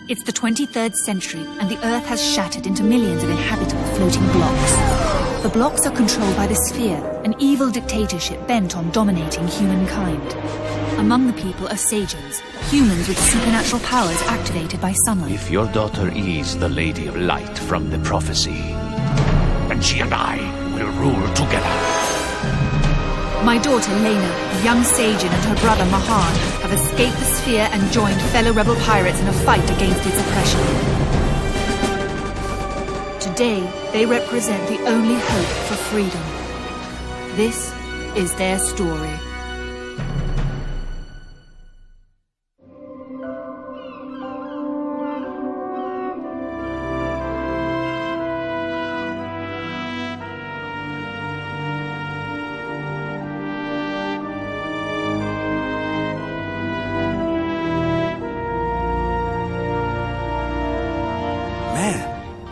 It's the 23rd century, and the Earth has shattered into millions of inhabitable floating blocks. The blocks are controlled by the Sphere, an evil dictatorship bent on dominating humankind. Among the people are sages, humans with supernatural powers activated by sunlight. If your daughter is the Lady of Light from the prophecy, then she and I will rule together. My daughter, Lena, a young Sajin, and her brother, Mahan, have escaped the Sphere and joined fellow rebel pirates in a fight against its oppression. Today, they represent the only hope for freedom. This is their story.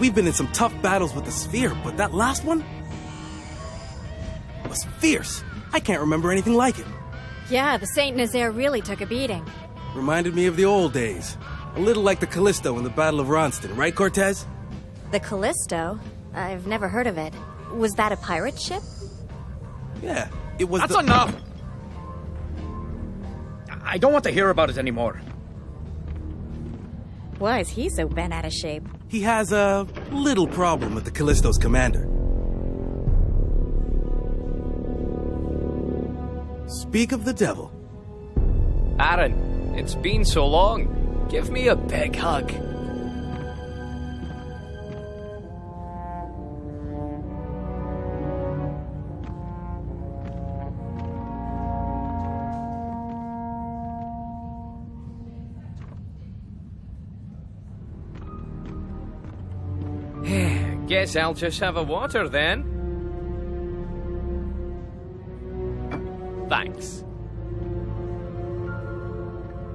We've been in some tough battles with the Sphere, but that last one was fierce. I can't remember anything like it. Yeah, the Saint Nazaire really took a beating. Reminded me of the old days. A little like the Callisto in the Battle of Ronston, right, Cortes? The Callisto? I've never heard of it. Was that a pirate ship? Yeah, it was. That's enough! I don't want to hear about it anymore. Why is he so bent out of shape? He has a little problem with the Callisto's commander. Speak of the devil. Aaron, it's been so long. Give me a big hug. Guess I'll just have a water then. Thanks.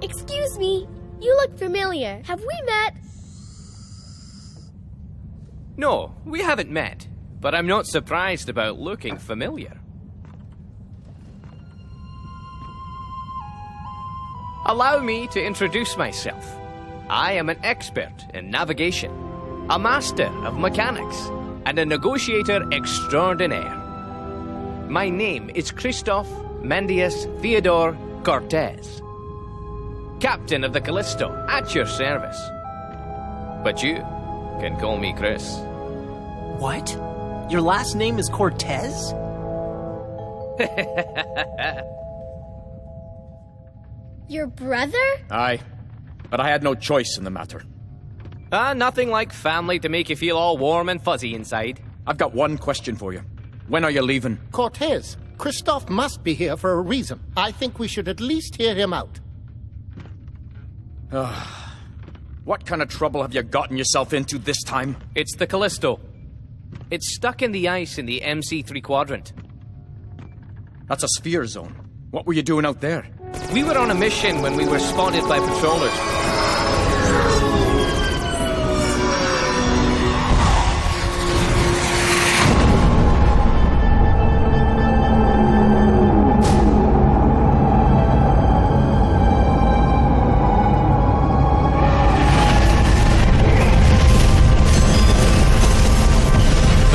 Excuse me, you look familiar. Have we met? No, we haven't met, but I'm not surprised about looking familiar. Allow me to introduce myself. I am an expert in navigation, a master of mechanics, and a negotiator extraordinaire. My name is Christoph Mendius Theodore Cortes, captain of the Callisto, at your service. But you can call me Chris. What? Your last name is Cortes? Your brother? Aye, but I had no choice in the matter. Nothing like family to make you feel all warm and fuzzy inside. I've got one question for you. When are you leaving? Cortes, Christoph must be here for a reason. I think we should at least hear him out. What kind of trouble have you gotten yourself into this time? It's the Callisto. It's stuck in the ice in the MC3 quadrant. That's a sphere zone. What were you doing out there? We were on a mission when we were spotted by patrollers.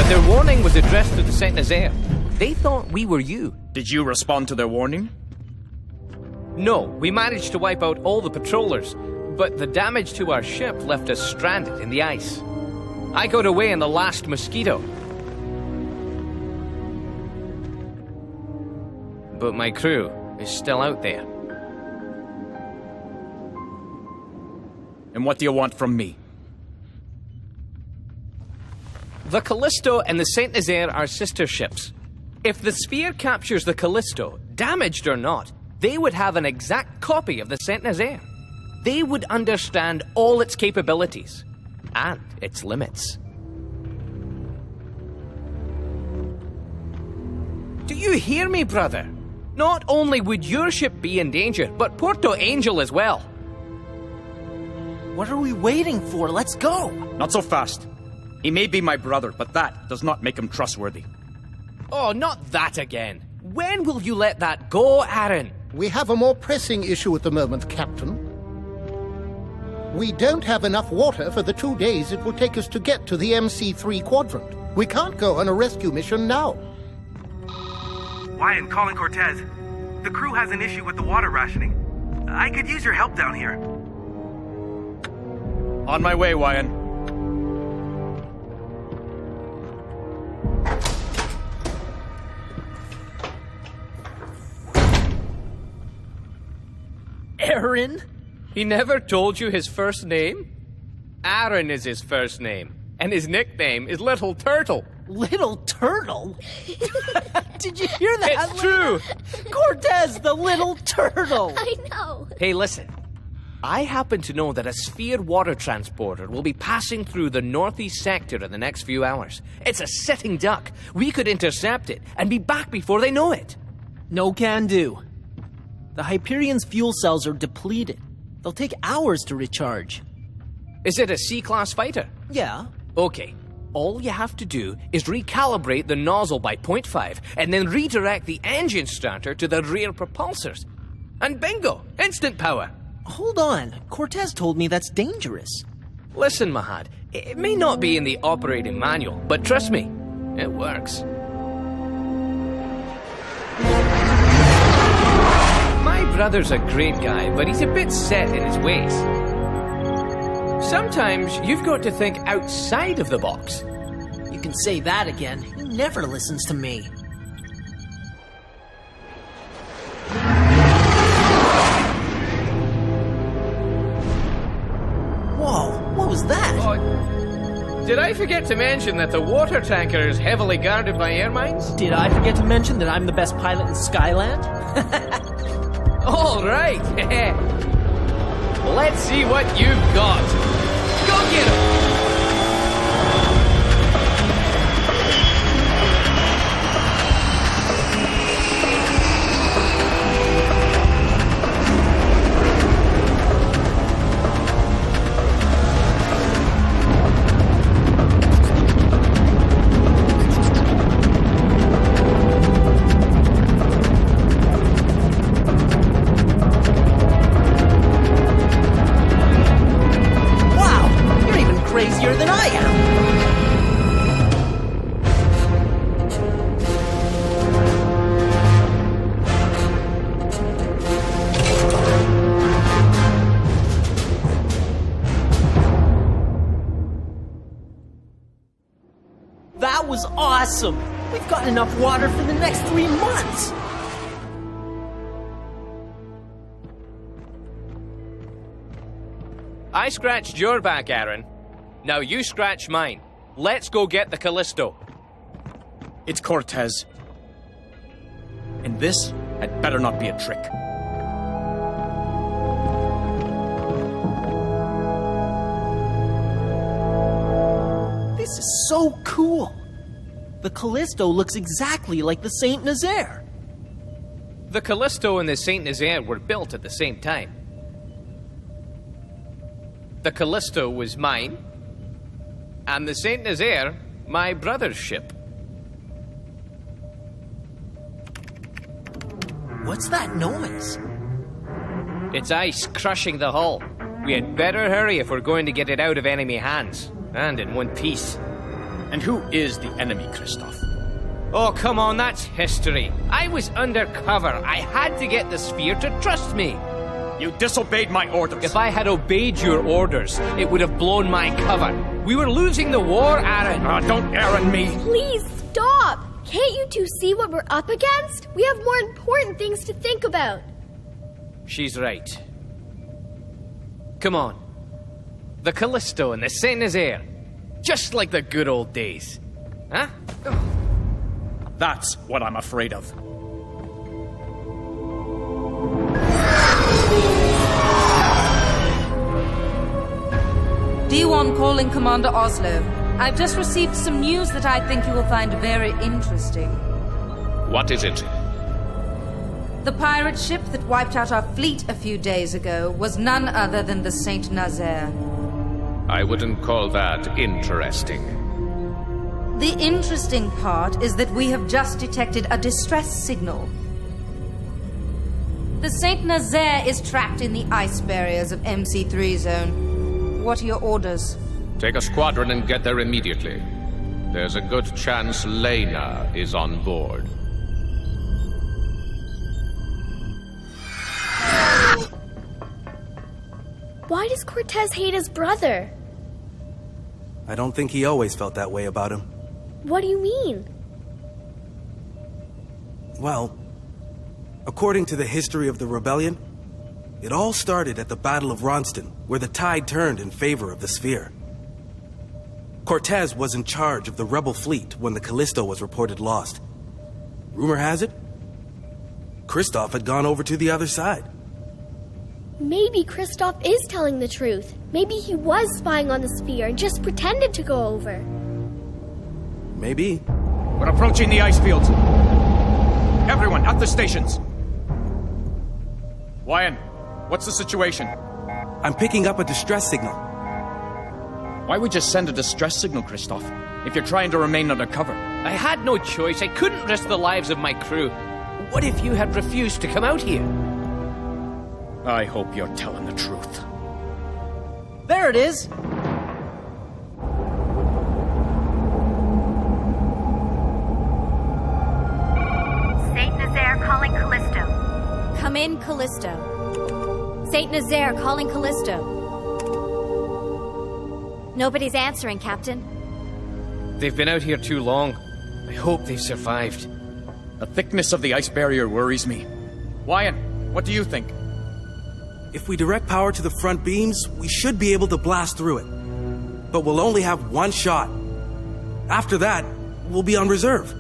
Their warning was addressed to the Saint Nazaire. They thought we were you. Did you respond to their warning? No, we managed to wipe out all the patrollers, but the damage to our ship left us stranded in the ice. I got away in the last mosquito. But my crew is still out there. And what do you want from me? The Callisto and the Saint Nazaire are sister ships. If the Sphere captures the Callisto, damaged or not, they would have an exact copy of the Saint Nazaire. They would understand all its capabilities and its limits. Do you hear me, brother? Not only would your ship be in danger, but Porto Angel as well. What are we waiting for? Let's go! Not so fast. He may be my brother, but that does not make him trustworthy. Oh, not that again. When will you let that go, Aaron? We have a more pressing issue at the moment, Captain. We don't have enough water for the 2 days it will take us to get to the MC3 quadrant. We can't go on a rescue mission now. Wyan, calling Cortes. The crew has an issue with the water rationing. I could use your help down here. On my way, Wyan. Aaron? He never told you his first name? Aaron is his first name, and his nickname is Little Turtle. Little Turtle? Did you hear that? It's true! Cortes, the Little Turtle! I know. Hey, listen. I happen to know that a sphere water transporter will be passing through the northeast sector in the next few hours. It's a sitting duck. We could intercept it and be back before they know it. No can do. The Hyperion's fuel cells are depleted. They'll take hours to recharge. Is it a C-class fighter? Yeah. Okay. All you have to do is recalibrate the nozzle by 0.5 and then redirect the engine starter to the rear propulsors. And bingo! Instant power! Hold on. Cortes told me that's dangerous. Listen, Mahad, it may not be in the operating manual, but trust me, it works. My brother's a great guy, but he's a bit set in his ways. Sometimes you've got to think outside of the box. You can say that again. He never listens to me. Whoa, what was that? Oh, did I forget to mention that the water tanker is heavily guarded by air mines? Did I forget to mention that I'm the best pilot in Skyland? All right. Let's see what you've got. Go get him. Crazier than I am. That was awesome. We've got enough water for the next 3 months. I scratched your back, Aaron. Now you scratch mine. Let's go get the Callisto. It's Cortes. And this had better not be a trick. This is so cool. The Callisto looks exactly like the Saint Nazaire. The Callisto and the Saint Nazaire were built at the same time. The Callisto was mine, and the Saint Nazaire, my brother's ship. What's that noise? It's ice crushing the hull. We had better hurry if we're going to get it out of enemy hands, and in one piece. And who is the enemy, Christoph? Oh, come on, that's history. I was undercover. I had to get the sphere to trust me. You disobeyed my orders. If I had obeyed your orders, it would have blown my cover. We were losing the war, Aaron. Don't Aaron me. Please stop! Can't you two see what we're up against? We have more important things to think about. She's right. Come on. The Callisto and the Saint Nazaire. Just like the good old days. Huh? That's what I'm afraid of. D1 calling Commander Oslo. I've just received some news that I think you will find very interesting. What is it? The pirate ship that wiped out our fleet a few days ago was none other than the Saint Nazaire. I wouldn't call that interesting. The interesting part is that we have just detected a distress signal. The Saint Nazaire is trapped in the ice barriers of MC3 zone. what are your orders? Take a squadron and get there immediately. There's a good chance Lena is on board. Why does Cortes hate his brother? I don't think he always felt that way about him. What do you mean? Well, according to the history of the rebellion, it all started at the Battle of Ronston, where the tide turned in favor of the Sphere. Cortes was in charge of the rebel fleet when the Callisto was reported lost. Rumor has it, Christoph had gone over to the other side. Maybe Christoph is telling the truth. Maybe he was spying on the Sphere and just pretended to go over. Maybe. We're approaching the ice fields. Everyone, at the stations. Wyan, what's the situation? I'm picking up a distress signal. Why would you send a distress signal, Christoph, if you're trying to remain under cover? I had no choice. I couldn't risk the lives of my crew. What if you had refused to come out here? I hope you're telling the truth. There it is! Saint Nazaire calling Callisto. Come in, Callisto. Saint Nazaire calling Callisto. Nobody's answering, Captain. They've been out here too long. I hope they've survived. The thickness of the ice barrier worries me. Wyan, what do you think? If we direct power to the front beams, we should be able to blast through it. But we'll only have one shot. After that, we'll be on reserve.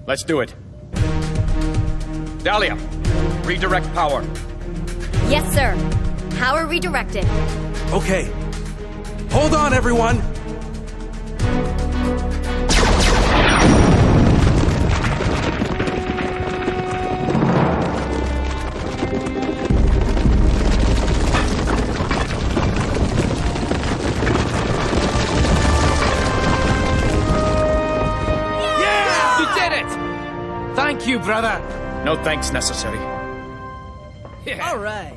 Let's do it. Dahlia, redirect power. Yes, sir. Power redirected. Okay. Hold on, everyone! Thank you, brother. No thanks necessary. All right.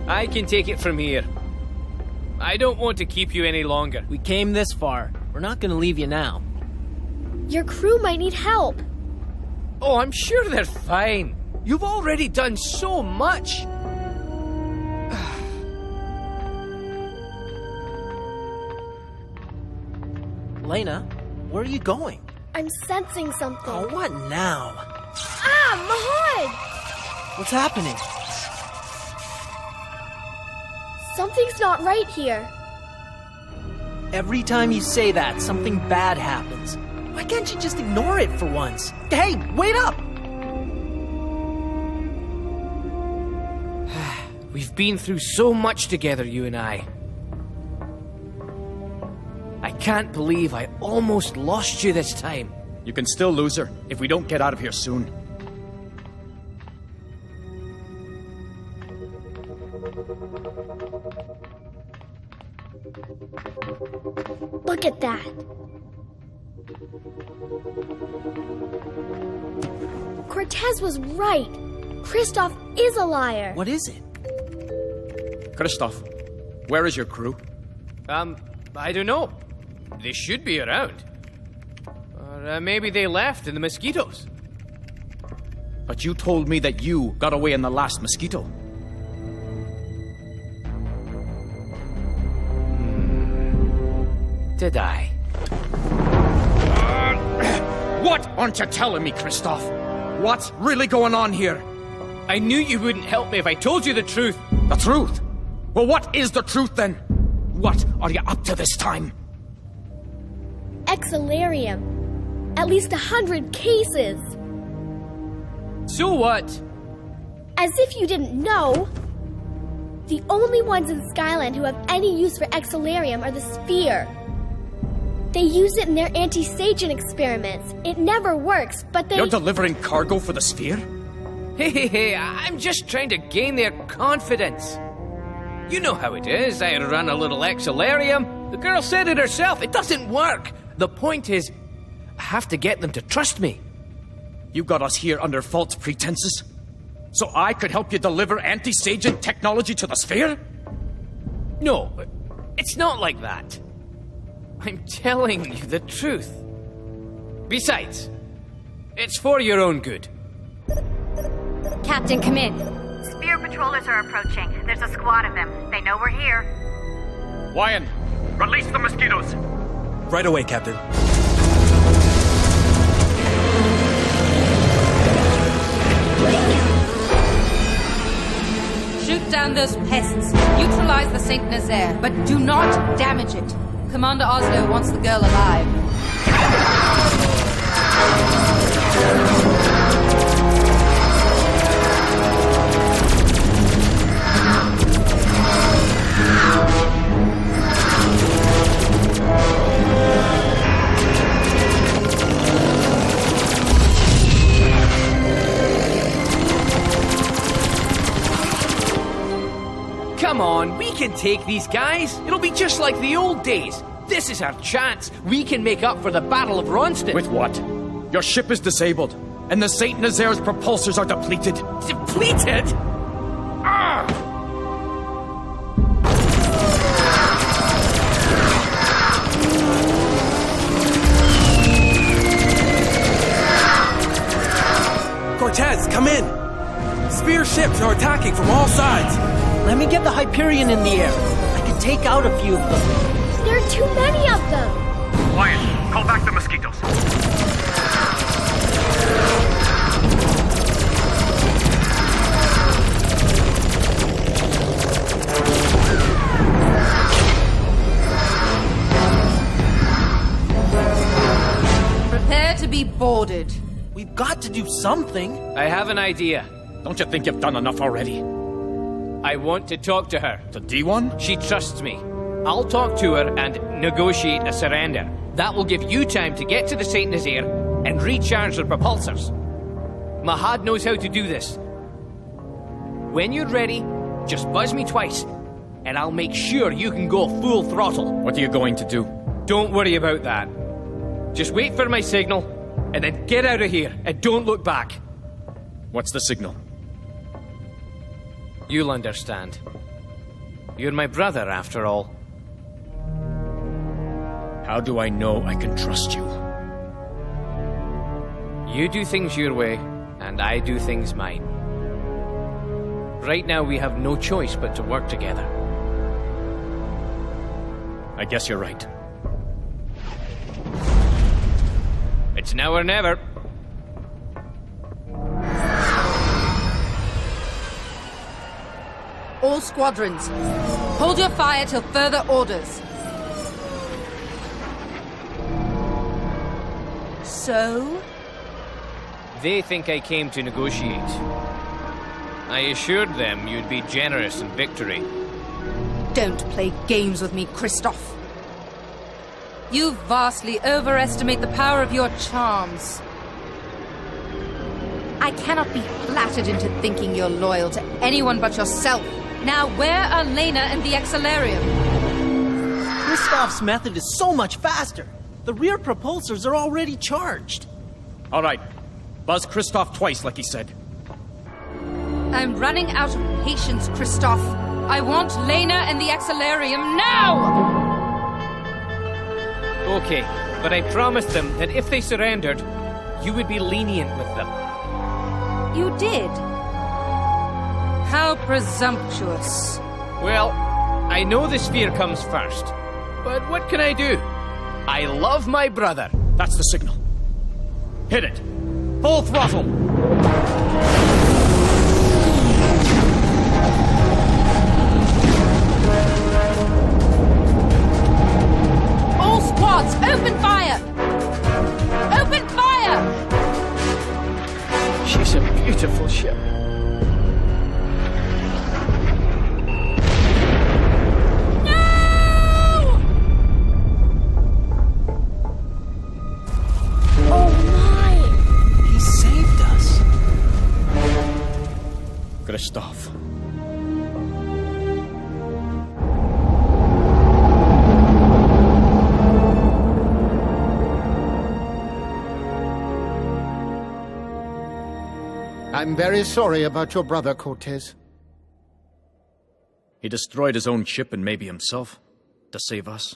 I can take it from here. I don't want to keep you any longer. We came this far. We're not gonna leave you now. Your crew might need help. Oh, I'm sure they're fine. You've already done so much. Lena, where are you going? I'm sensing something. Oh, what now? Ah, my hood! What's happening? Something's not right here. Every time you say that, something bad happens. Why can't you just ignore it for once? Hey, wait up! We've been through so much together, you and I. I can't believe I almost lost you this time. You can still lose her if we don't get out of here soon. Look at that. Cortes was right. Christoph is a liar. What is it? Christoph, where is your crew? I don't know. They should be around. Or maybe they left in the mosquitoes. But you told me that you got away in the last mosquito. Did I? What aren't you telling me, Christoph? What's really going on here? I knew you wouldn't help me if I told you the truth. The truth? Well, what is the truth then? What are you up to this time? Exilarium. At least 100 cases. So what? As if you didn't know. The only ones in Skyland who have any use for Exolarium are the sphere. They use it in their anti-Satan experiments. It never works, but they... You're delivering cargo for the sphere? Hey, I'm just trying to gain their confidence. You know how it is. I run a little Exolarium. The girl said it herself. It doesn't work. The point is, I have to get them to trust me. You got us here under false pretenses? So I could help you deliver anti-Satan technology to the sphere? No, it's not like that. I'm telling you the truth. Besides, it's for your own good. Captain, come in. Sphere patrollers are approaching. There's a squad of them. They know we're here. Wyan, release the mosquitoes. Right away, Captain. Shoot down those pests. Neutralize the Saint Nazaire, but do not damage it. Commander Oslo wants the girl alive. Come on, we can take these guys. It'll be just like the old days. This is our chance. We can make up for the Battle of Ronston. With what? Your ship is disabled, and the Saint Nazaire's propulsors are depleted. Depleted? Cortes, come in! Sphere ships are attacking from all sides! Let me get the Hyperion in the air. I can take out a few of them. There are too many of them! Wyan, call back the mosquitoes. Prepare to be boarded. We've got to do something. I have an idea. Don't you think you've done enough already? I want to talk to her. To D1? She trusts me. I'll talk to her and negotiate a surrender. That will give you time to get to the Saint Nazaire and recharge the propulsors. Mahad knows how to do this. When you're ready, just buzz me twice, and I'll make sure you can go full throttle. What are you going to do? Don't worry about that. Just wait for my signal, and then get out of here, and don't look back. What's the signal? You'll understand. You're my brother, after all. How do I know I can trust you? You do things your way, and I do things mine. Right now, we have no choice but to work together. I guess you're right. It's now or never. All squadrons, hold your fire till further orders. So? They think I came to negotiate. I assured them you'd be generous in victory. Don't play games with me, Christoph. You vastly overestimate the power of your charms. I cannot be flattered into thinking you're loyal to anyone but yourself. Now, where are Lena and the Exolarium? Christoph's method is so much faster. The rear propulsors are already charged. All right. Buzz Christoph twice, like he said. I'm running out of patience, Christoph. I want Lena and the Exolarium now! Okay, but I promised them that if they surrendered, you would be lenient with them. You did? How presumptuous. Well, I know the sphere comes first, but what can I do? I love my brother. That's the signal. Hit it. Full throttle. All squads, open fire! Open fire! She's a beautiful ship. Christoph. I'm very sorry about your brother, Cortes. He destroyed his own ship and maybe himself to save us.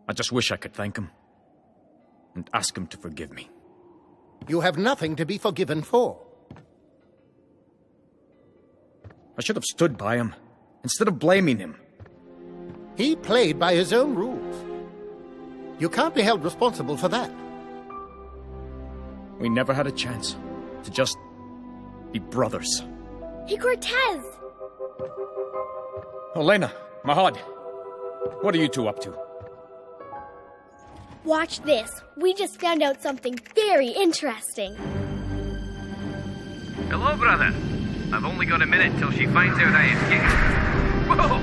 I just wish I could thank him and ask him to forgive me. You have nothing to be forgiven for. I should have stood by him instead of blaming him. He played by his own rules. You can't be held responsible for that. We never had a chance to just be brothers. Hey, Cortes! Elena, Mahad, what are you two up to? Watch this. We just found out something very interesting. Hello, brother. I've only got a minute till she finds out I escaped. Whoa!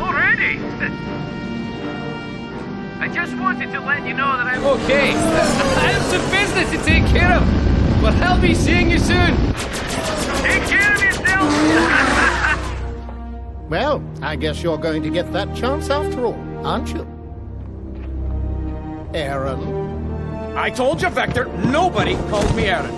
Already? I just wanted to let you know that I'm okay. I have some business to take care of. But I'll be seeing you soon. Take care of yourself. Well, I guess you're going to get that chance after all, aren't you? Aaron? I told you, Vector, nobody called me Aaron.